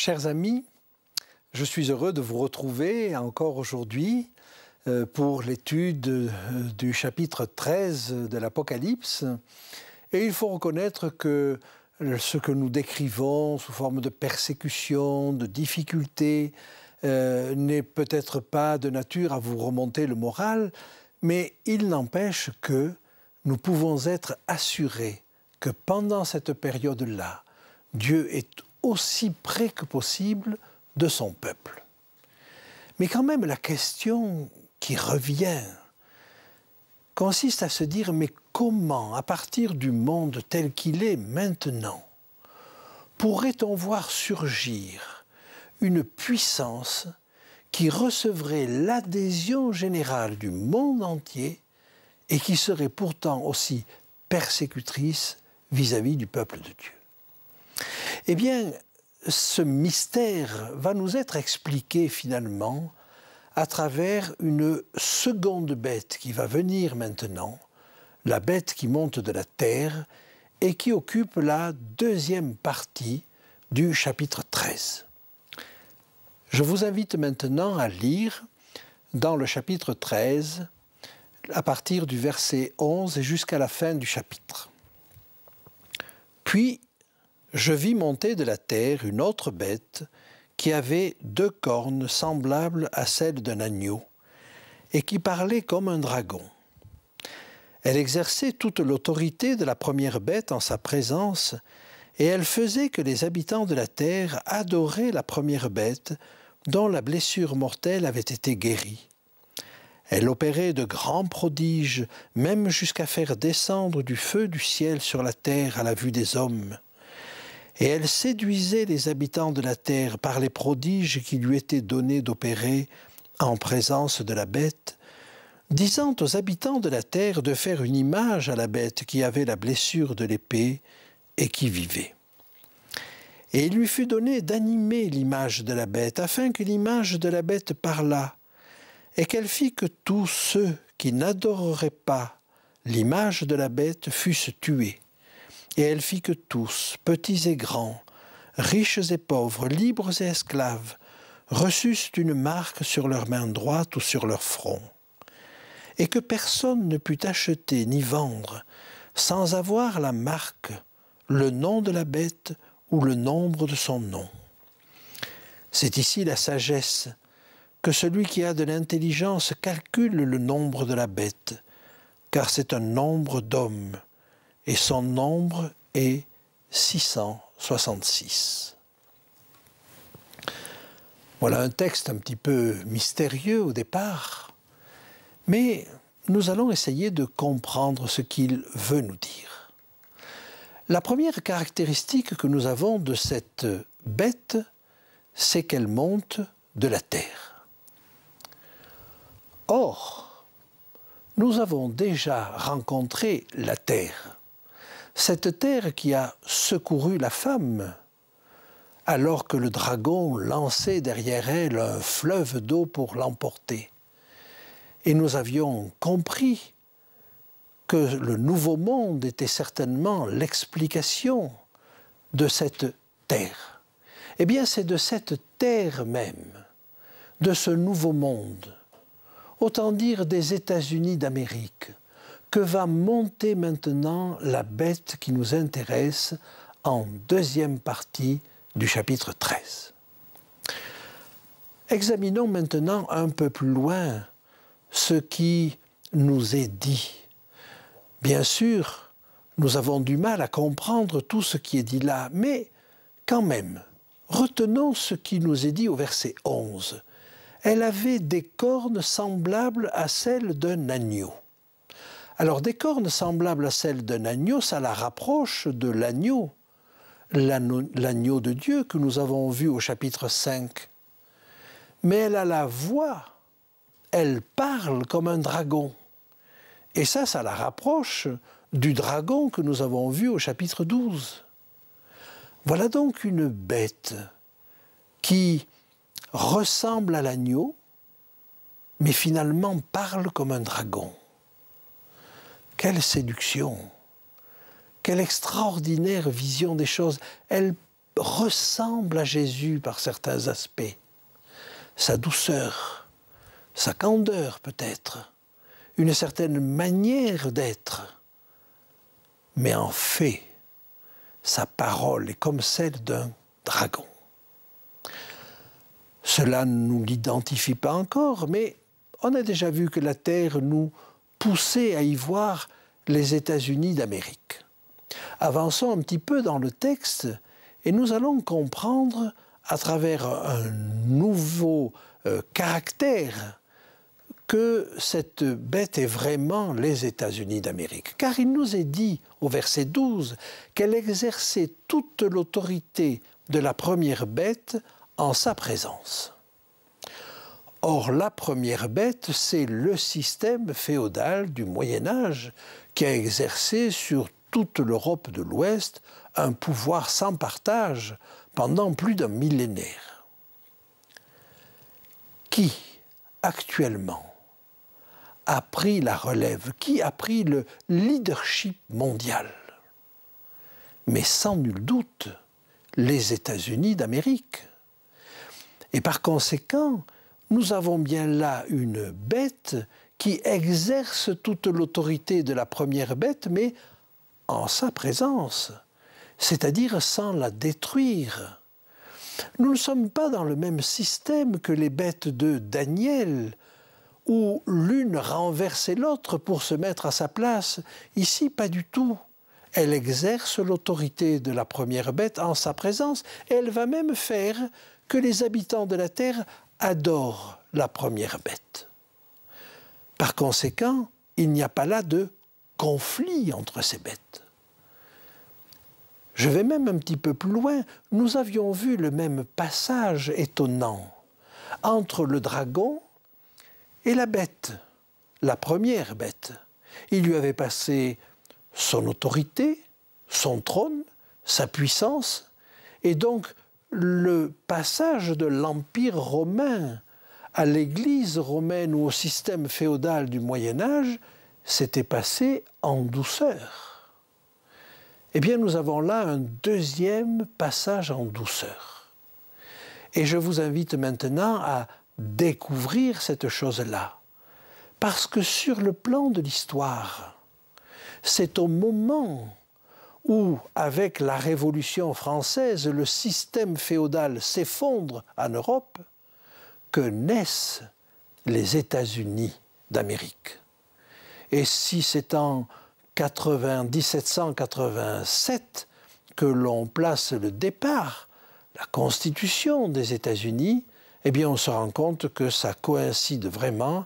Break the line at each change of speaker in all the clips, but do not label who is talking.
Chers amis, je suis heureux de vous retrouver encore aujourd'hui pour l'étude du chapitre 13 de l'Apocalypse. Et il faut reconnaître que ce que nous décrivons sous forme de persécution, de difficultés, n'est peut-être pas de nature à vous remonter le moral, mais il n'empêche que nous pouvons être assurés que pendant cette période-là, Dieu est aussi près que possible de son peuple. Mais quand même, la question qui revient consiste à se dire, mais comment, à partir du monde tel qu'il est maintenant, pourrait-on voir surgir une puissance qui recevrait l'adhésion générale du monde entier et qui serait pourtant aussi persécutrice vis-à-vis du peuple de Dieu? Eh bien, ce mystère va nous être expliqué finalement à travers une seconde bête qui va venir maintenant, la bête qui monte de la terre et qui occupe la deuxième partie du chapitre 13. Je vous invite maintenant à lire dans le chapitre 13, à partir du verset 11 et jusqu'à la fin du chapitre. Puis, je vis monter de la terre une autre bête qui avait 2 cornes semblables à celles d'un agneau et qui parlait comme un dragon. Elle exerçait toute l'autorité de la première bête en sa présence et elle faisait que les habitants de la terre adoraient la première bête dont la blessure mortelle avait été guérie. Elle opérait de grands prodiges, même jusqu'à faire descendre du feu du ciel sur la terre à la vue des hommes. Et elle séduisait les habitants de la terre par les prodiges qui lui étaient donnés d'opérer en présence de la bête, disant aux habitants de la terre de faire une image à la bête qui avait la blessure de l'épée et qui vivait. Et il lui fut donné d'animer l'image de la bête, afin que l'image de la bête parlât, et qu'elle fit que tous ceux qui n'adoreraient pas l'image de la bête fussent tués. Et elle fit que tous, petits et grands, riches et pauvres, libres et esclaves, reçussent une marque sur leur main droite ou sur leur front, et que personne ne put acheter ni vendre sans avoir la marque, le nom de la bête ou le nombre de son nom. C'est ici la sagesse, que celui qui a de l'intelligence calcule le nombre de la bête, car c'est un nombre d'hommes, et son nombre est 666. Voilà un texte un petit peu mystérieux au départ, mais nous allons essayer de comprendre ce qu'il veut nous dire. La première caractéristique que nous avons de cette bête, c'est qu'elle monte de la terre. Or, nous avons déjà rencontré la terre. Cette terre qui a secouru la femme, alors que le dragon lançait derrière elle un fleuve d'eau pour l'emporter. Et nous avions compris que le nouveau monde était certainement l'explication de cette terre. Eh bien, c'est de cette terre même, de ce nouveau monde, autant dire des États-Unis d'Amérique, que va monter maintenant la bête qui nous intéresse en deuxième partie du chapitre 13. Examinons maintenant un peu plus loin ce qui nous est dit. Bien sûr, nous avons du mal à comprendre tout ce qui est dit là, mais quand même, retenons ce qui nous est dit au verset 11. Elle avait des cornes semblables à celles d'un agneau. Alors, des cornes semblables à celles d'un agneau, ça la rapproche de l'agneau de Dieu que nous avons vu au chapitre 5. Mais elle a la voix, elle parle comme un dragon. Et ça la rapproche du dragon que nous avons vu au chapitre 12. Voilà donc une bête qui ressemble à l'agneau, mais finalement parle comme un dragon. Quelle séduction! Quelle extraordinaire vision des choses! Elle ressemble à Jésus par certains aspects. Sa douceur, sa candeur peut-être, une certaine manière d'être. Mais en fait, sa parole est comme celle d'un dragon. Cela ne nous l'identifie pas encore, mais on a déjà vu que la Terre nous poussait à y voir les États-Unis d'Amérique. Avançons un petit peu dans le texte et nous allons comprendre à travers un nouveau caractère que cette bête est vraiment les États-Unis d'Amérique. Car il nous est dit au verset 12 qu'elle exerçait toute l'autorité de la première bête en sa présence. Or, la première bête, c'est le système féodal du Moyen-Âge qui a exercé sur toute l'Europe de l'Ouest un pouvoir sans partage pendant plus d'un millénaire. Qui, actuellement, a pris la relève, qui a pris le leadership mondial? Mais sans nul doute, les États-Unis d'Amérique. Et par conséquent, nous avons bien là une bête qui exerce toute l'autorité de la première bête, mais en sa présence, c'est-à-dire sans la détruire. Nous ne sommes pas dans le même système que les bêtes de Daniel, où l'une renversait l'autre pour se mettre à sa place. Ici, pas du tout. Elle exerce l'autorité de la première bête en sa présence, et elle va même faire que les habitants de la terre adorent la première bête. Par conséquent, il n'y a pas là de conflit entre ces bêtes. Je vais même un petit peu plus loin. Nous avions vu le même passage étonnant entre le dragon et la bête, la première bête. Il lui avait passé son autorité, son trône, sa puissance, et donc le passage de l'Empire romain à l'Église romaine ou au système féodal du Moyen-Âge s'était passé en douceur. Eh bien, nous avons là un deuxième passage en douceur. Et je vous invite maintenant à découvrir cette chose-là. Parce que sur le plan de l'histoire, c'est au moment où, avec la Révolution française, le système féodal s'effondre en Europe, que naissent les États-Unis d'Amérique. Et si c'est en 1787 que l'on place le départ, la Constitution des États-Unis, eh bien on se rend compte que ça coïncide vraiment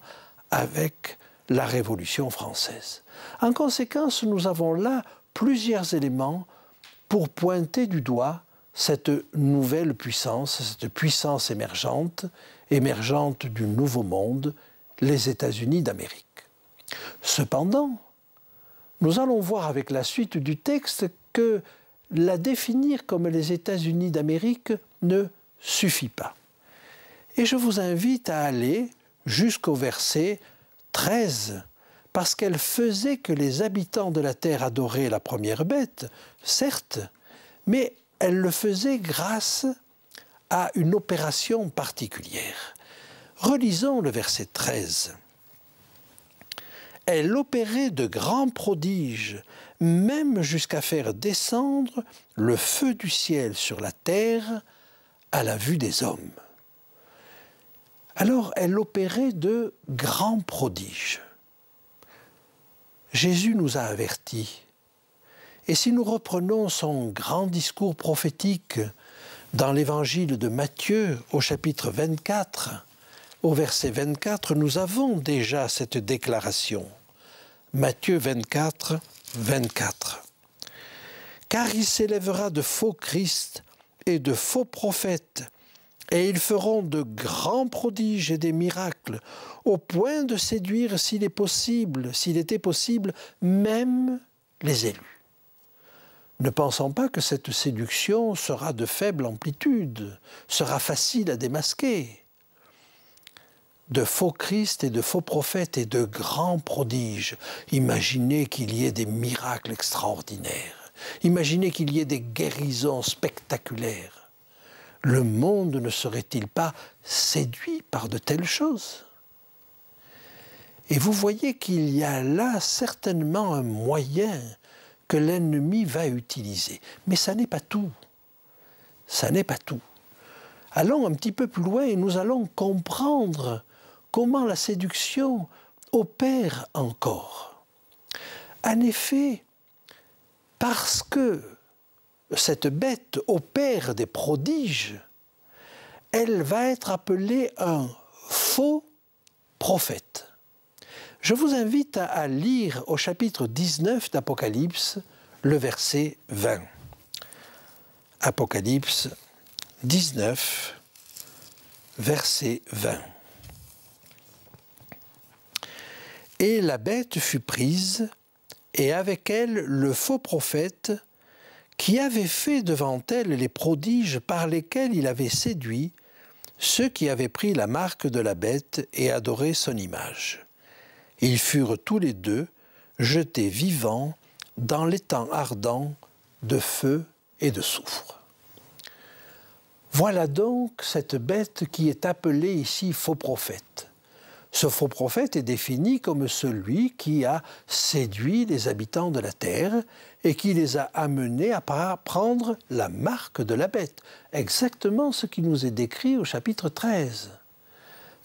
avec la Révolution française. En conséquence, nous avons là plusieurs éléments pour pointer du doigt cette nouvelle puissance, cette puissance émergente du Nouveau Monde, les États-Unis d'Amérique. Cependant, nous allons voir avec la suite du texte que la définir comme les États-Unis d'Amérique ne suffit pas. Et je vous invite à aller jusqu'au verset 13, parce qu'elle faisait que les habitants de la terre adoraient la première bête, certes, mais elle le faisait grâce à une opération particulière. Relisons le verset 13. Elle opérait de grands prodiges, même jusqu'à faire descendre le feu du ciel sur la terre à la vue des hommes. Alors, elle opérait de grands prodiges. Jésus nous a avertis. Et si nous reprenons son grand discours prophétique dans l'évangile de Matthieu au chapitre 24, au verset 24, nous avons déjà cette déclaration. Matthieu 24, 24. « Car il s'élèvera de faux Christ et de faux prophètes, et ils feront de grands prodiges et des miracles, au point de séduire, s'il était possible, même les élus. » Ne pensons pas que cette séduction sera de faible amplitude, sera facile à démasquer. De faux Christ et de faux prophètes et de grands prodiges. Imaginez qu'il y ait des miracles extraordinaires, Imaginez qu'il y ait des guérisons spectaculaires. Le monde ne serait-il pas séduit par de telles choses? Et vous voyez qu'il y a là certainement un moyen que l'ennemi va utiliser. Mais ça n'est pas tout. Ça n'est pas tout. Allons un petit peu plus loin et nous allons comprendre comment la séduction opère encore. En effet, parce que cette bête opère des prodiges, elle va être appelée un faux prophète. Je vous invite à lire au chapitre 19 d'Apocalypse, le verset 20. Apocalypse 19, verset 20. Et la bête fut prise, et avec elle le faux prophète, qui avait fait devant elle les prodiges par lesquels il avait séduit ceux qui avaient pris la marque de la bête et adoré son image. Ils furent tous les deux jetés vivants dans l'étang ardent de feu et de soufre. Voilà donc cette bête qui est appelée ici faux prophète. Ce faux prophète est défini comme celui qui a séduit les habitants de la terre et qui les a amenés à prendre la marque de la bête. Exactement ce qui nous est décrit au chapitre 13.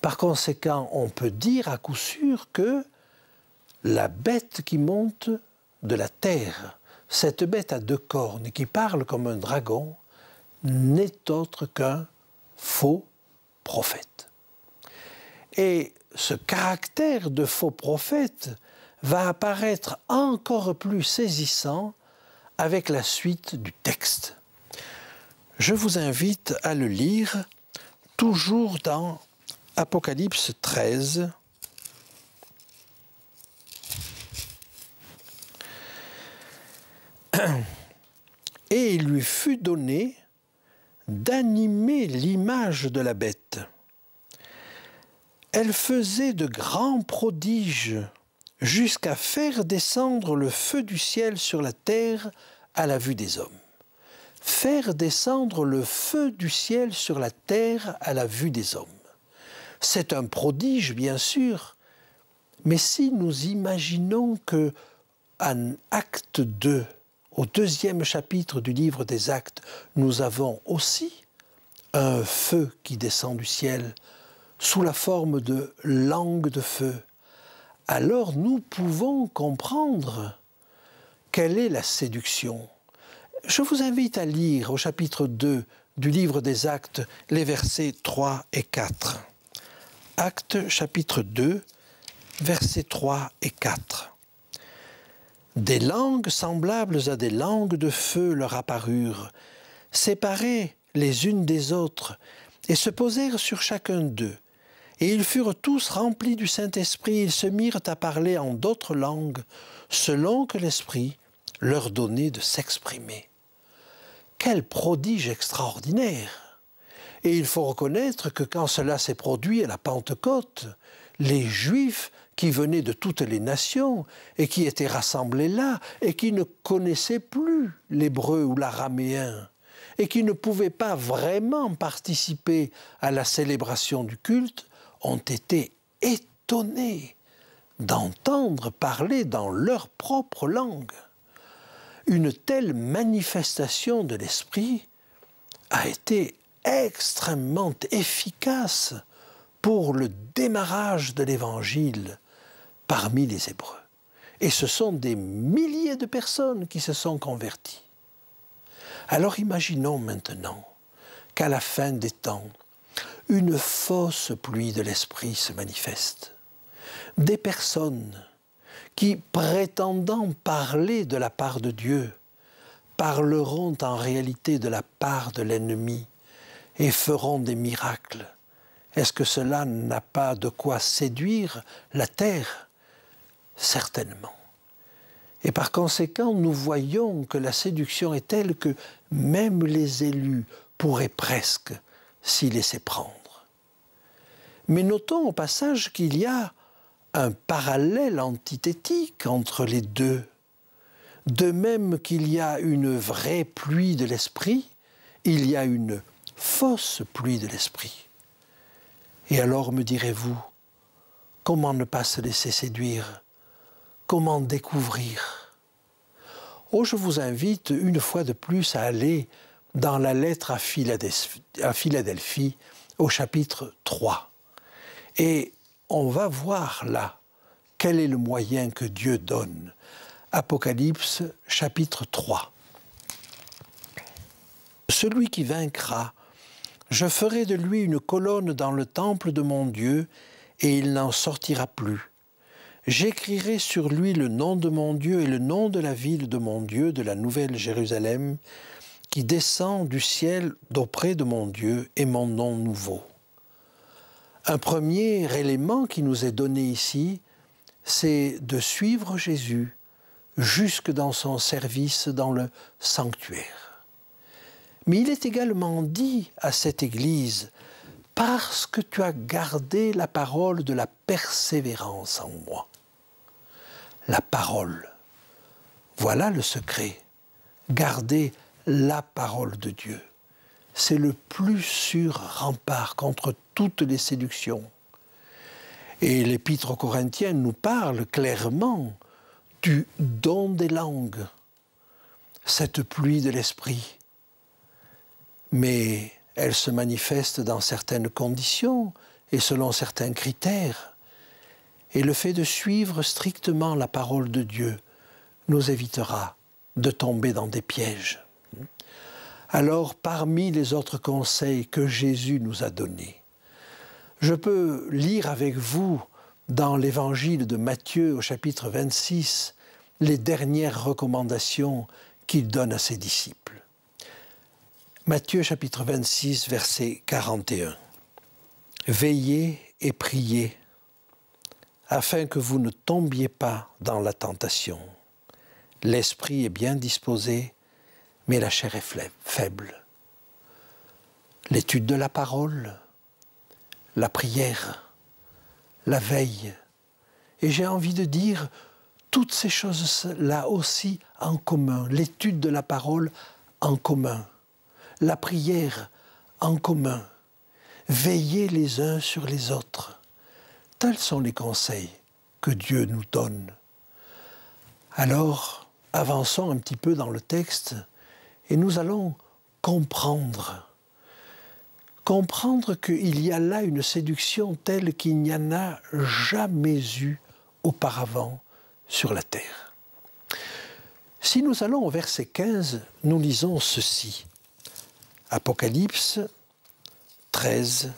Par conséquent, on peut dire à coup sûr que la bête qui monte de la terre, cette bête à deux cornes qui parle comme un dragon, n'est autre qu'un faux prophète. Et ce caractère de faux prophète va apparaître encore plus saisissant avec la suite du texte. Je vous invite à le lire toujours dans Apocalypse 13. Et il lui fut donné d'animer l'image de la bête. Elle faisait de grands prodiges jusqu'à faire descendre le feu du ciel sur la terre à la vue des hommes. Faire descendre le feu du ciel sur la terre à la vue des hommes. C'est un prodige, bien sûr, mais si nous imaginons que en Acte 2, au 2e chapitre du livre des Actes, nous avons aussi un feu qui descend du ciel sous la forme de langue de feu, alors nous pouvons comprendre quelle est la séduction. Je vous invite à lire au chapitre 2 du livre des Actes les versets 3 et 4. Actes chapitre 2, versets 3 et 4. Des langues semblables à des langues de feu leur apparurent, séparées les unes des autres, et se posèrent sur chacun d'eux. Et ils furent tous remplis du Saint-Esprit, ils se mirent à parler en d'autres langues, selon que l'Esprit leur donnait de s'exprimer. Quel prodige extraordinaire! Et il faut reconnaître que quand cela s'est produit à la Pentecôte, les Juifs qui venaient de toutes les nations et qui étaient rassemblés là et qui ne connaissaient plus l'hébreu ou l'araméen et qui ne pouvaient pas vraiment participer à la célébration du culte, ont été étonnés d'entendre parler dans leur propre langue. Une telle manifestation de l'Esprit a été extrêmement efficace pour le démarrage de l'Évangile parmi les Hébreux. Et ce sont des milliers de personnes qui se sont converties. Alors imaginons maintenant qu'à la fin des temps, une fausse pluie de l'Esprit se manifeste. Des personnes qui, prétendant parler de la part de Dieu, parleront en réalité de la part de l'ennemi et feront des miracles. Est-ce que cela n'a pas de quoi séduire la terre? Certainement. Et par conséquent, nous voyons que la séduction est telle que même les élus pourraient presque s'y laisser prendre. Mais notons au passage qu'il y a un parallèle antithétique entre les deux. De même qu'il y a une vraie pluie de l'esprit, il y a une fausse pluie de l'esprit. Et alors me direz-vous, comment ne pas se laisser séduire? Comment découvrir? Oh, je vous invite une fois de plus à aller dans la lettre à Philadelphie au chapitre 3. Et on va voir là quel est le moyen que Dieu donne. Apocalypse chapitre 3. Celui qui vaincra, je ferai de lui une colonne dans le temple de mon Dieu, et il n'en sortira plus. J'écrirai sur lui le nom de mon Dieu et le nom de la ville de mon Dieu, de la nouvelle Jérusalem, qui descend du ciel d'auprès de mon Dieu, et mon nom nouveau. Un premier élément qui nous est donné ici, c'est de suivre Jésus jusque dans son service dans le sanctuaire. Mais il est également dit à cette Église, parce que tu as gardé la parole de la persévérance en moi. La parole, voilà le secret. Garder la parole de Dieu. C'est le plus sûr rempart contre toutes les séductions. Et l'Épître aux Corinthiens nous parle clairement du don des langues, cette pluie de l'esprit. Mais elle se manifeste dans certaines conditions et selon certains critères. Et le fait de suivre strictement la parole de Dieu nous évitera de tomber dans des pièges. Alors, parmi les autres conseils que Jésus nous a donnés, je peux lire avec vous dans l'évangile de Matthieu au chapitre 26 les dernières recommandations qu'il donne à ses disciples. Matthieu chapitre 26 verset 41. Veillez et priez afin que vous ne tombiez pas dans la tentation. L'esprit est bien disposé, mais la chair est faible. L'étude de la parole, la prière, la veille. Et j'ai envie de dire toutes ces choses-là aussi en commun. L'étude de la parole en commun. La prière en commun. Veiller les uns sur les autres. Tels sont les conseils que Dieu nous donne. Alors, avançons un petit peu dans le texte et nous allons comprendre qu'il y a là une séduction telle qu'il n'y en a jamais eu auparavant sur la terre. Si nous allons au verset 15, nous lisons ceci. Apocalypse 13,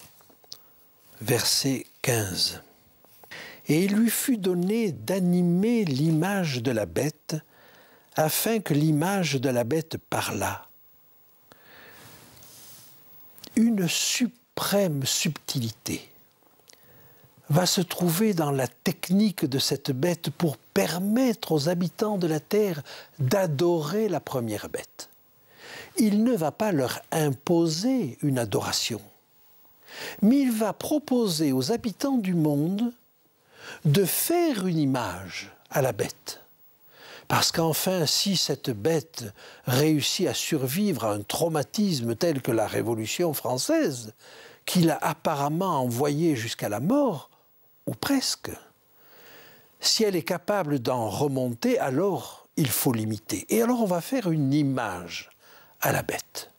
verset 15. Et il lui fut donné d'animer l'image de la bête, afin que l'image de la bête parlât. Une suprême subtilité va se trouver dans la technique de cette bête pour permettre aux habitants de la terre d'adorer la première bête. Il ne va pas leur imposer une adoration, mais il va proposer aux habitants du monde de faire une image à la bête. Parce qu'enfin, si cette bête réussit à survivre à un traumatisme tel que la Révolution française, qui l'a apparemment envoyée jusqu'à la mort, ou presque, si elle est capable d'en remonter, alors il faut l'imiter. Et alors on va faire une image à la bête.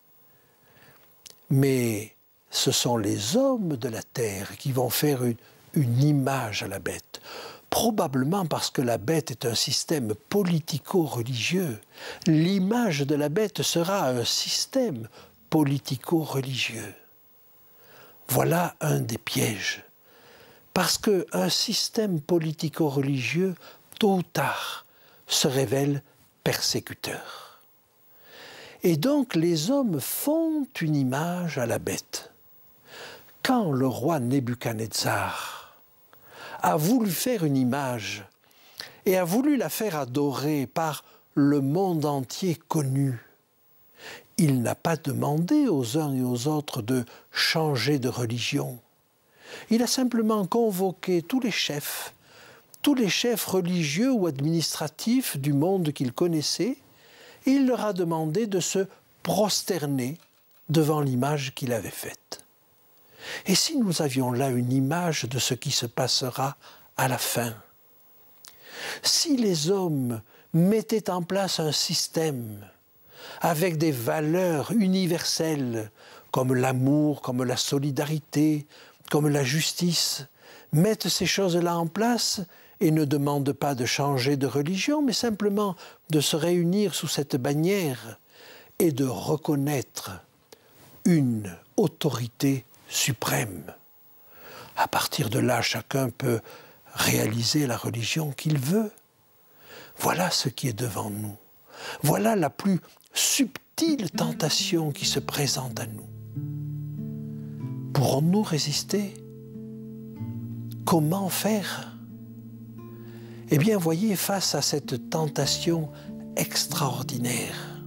Mais ce sont les hommes de la terre qui vont faire une image à la bête. Probablement parce que la bête est un système politico-religieux. L'image de la bête sera un système politico-religieux. Voilà un des pièges. Parce qu'un système politico-religieux, tôt ou tard, se révèle persécuteur. Et donc les hommes font une image à la bête. Quand le roi Nebuchadnezzar a voulu faire une image et a voulu la faire adorer par le monde entier connu, il n'a pas demandé aux uns et aux autres de changer de religion. Il a simplement convoqué tous les chefs tous les chefs religieux ou administratifs du monde qu'il connaissait, et il leur a demandé de se prosterner devant l'image qu'il avait faite. Et si nous avions là une image de ce qui se passera à la fin? Si les hommes mettaient en place un système avec des valeurs universelles comme l'amour, comme la solidarité, comme la justice, mettent ces choses-là en place et ne demandent pas de changer de religion, mais simplement de se réunir sous cette bannière et de reconnaître une autorité suprême. À partir de là, chacun peut réaliser la religion qu'il veut. Voilà ce qui est devant nous. Voilà la plus subtile tentation qui se présente à nous. Pourrons-nous résister? Comment faire? Eh bien, voyez, face à cette tentation extraordinaire,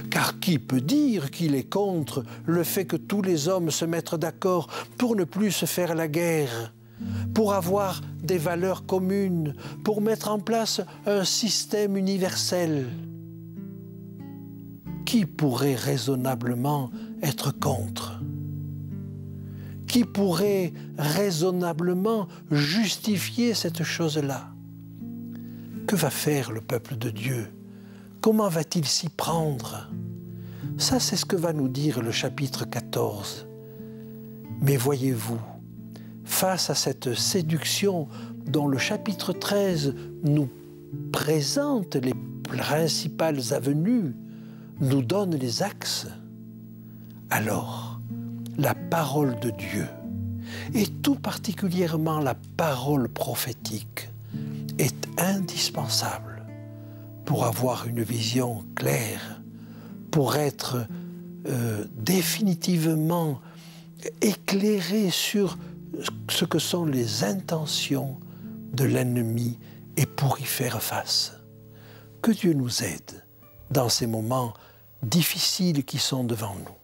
car qui peut dire qu'il est contre le fait que tous les hommes se mettent d'accord pour ne plus se faire la guerre, pour avoir des valeurs communes, pour mettre en place un système universel? Qui pourrait raisonnablement être contre? Qui pourrait raisonnablement justifier cette chose-là? Que va faire le peuple de Dieu? Comment va-t-il s'y prendre? Ça, c'est ce que va nous dire le chapitre 14. Mais voyez-vous, face à cette séduction dont le chapitre 13 nous présente les principales avenues, nous donne les axes, alors la parole de Dieu, et tout particulièrement la parole prophétique, est indispensable pour avoir une vision claire, pour être définitivement éclairé sur ce que sont les intentions de l'ennemi et pour y faire face. Que Dieu nous aide dans ces moments difficiles qui sont devant nous.